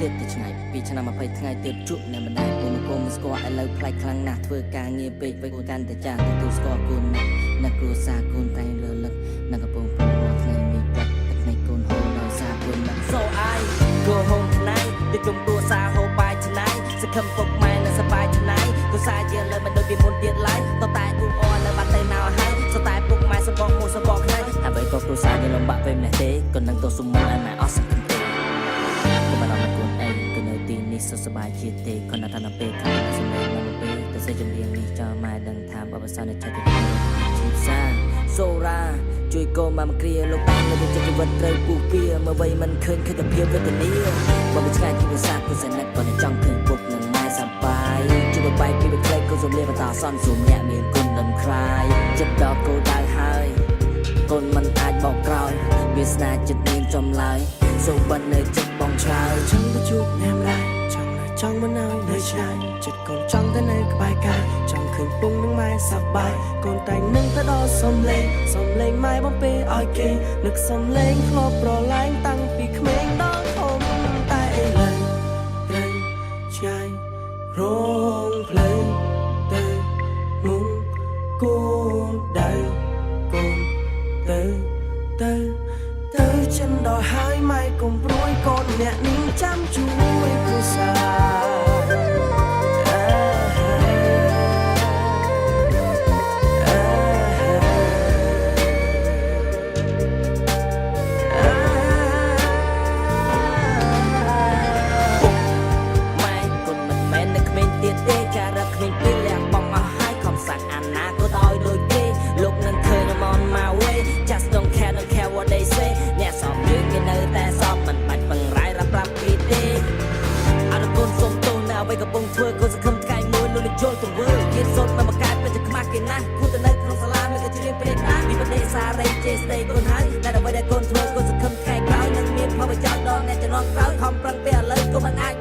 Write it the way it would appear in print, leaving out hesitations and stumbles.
เครียดแต่ឆ្ងាយពីឆ្នាំ20ថ្ងៃទើបជួបអ្នកម្ដាយគូមកស្គាល់ឥឡូវផ្លែកខ្លាំងណាស់ធ្វើការងារពេកវ័យកាន់តែចាស់ទទួលស្គាល់គូអ្នកគ្រួសារគូតែងលើលឹកនឹងកំពុងប្រមូលថ្ងៃនេះទឹកថ្ងៃគូហូរដោយសារគូណា So I go home tonight ទៅជុំគ្រួសារហូបបាយឆ្នៃសង្ឃឹមពុកម៉ែនឹងសប្បាយឆ្នៃគ្រួសារយើងលើមិនដូចពីមុនទៀតឡើយតតែអ៊ូអរនៅបាត់ទៅណៅហើយសតែពុកម៉ែសបងមួយសបងខ្លាំងហើយក៏គ្រួសារយើងលំបាកពេលម្លេះទេក៏នឹងទៅសុំមកឲ្យម៉ែអស់សង្ឃឹមទេក៏មិនដល់គូនអីក៏នៅទីនេះសុខសប្បាយជាទេក៏នៅថានៅពេលខាងសម្លេងមកពេលតែសេចចម្រៀងនេះចោលម៉ែដឹងថាបបិសានៅចិត្តទីជីផ្សាសូរ៉ាជួយកូនមកគ្រាលោកតាមនៅចិត្តជីវិតត្រូវពុះពៀមកវ័យមិនឃើញឃើញតែភាពវេទនាមកឆ្ងាយពីភាសាគូសនិតក៏តែចង់ឃើញពុកនឹងម៉ែសប្បាយជួបបែកពីក្លែកក៏សំលៀកបន្តសន្សុំអ្នកមានគុណដំខ្លាយចិត្តដល់គោលដៅហើយកូនមិនអាចបោកក្រោយវាសនាចិត្តមានចំឡើយសូមបាននៅចិត្តបងឆ្លើយចង់ទៅជួបអ្នកម្ដាយចង់មិនឲ្យនៅឆ្ងាយចិត្តកូនចង់ទៅនៅក្បែរកាយចង់ឃើញពុកនឹងម៉ែសប្បាយកូនតែនឹងទៅដល់សំលេងម៉ែបំពេឲ្យគេនឹកសំលេងធ្លាប់ប្រឡែងតាំងពីក្មេងដល់ធំតែឥឡូវត្រូវឆ្ងាយរងភ្លើងទៅមុំគូដៅកូនទៅចិនដល់ហើយម៉ែកុំព្រួយកូនអ្នកនេះចាំជួយគ្រួសារកំពុងធ្វើកូនសង្ឃឹមថ្ងៃមួយលោកនឹងយល់ទៅវើគេសុទ្ធមកមកកើតពេលតែខ្មាស់គេណាស់គូទៅនៅក្នុងសាលាមិនក៏ជ្រៀងព្រេងណាពីប្រទេសសារីជេស្ដីកូនហើយតែអ្វីដែលកូនធ្វើកូនសង្ឃឹមថ្ងៃក្រោយនឹងមានផលប្រយោជន៍ដល់អ្នកជំនាន់ក្រោយខំប្រឹងពេលឥឡូវក៏មិនអាច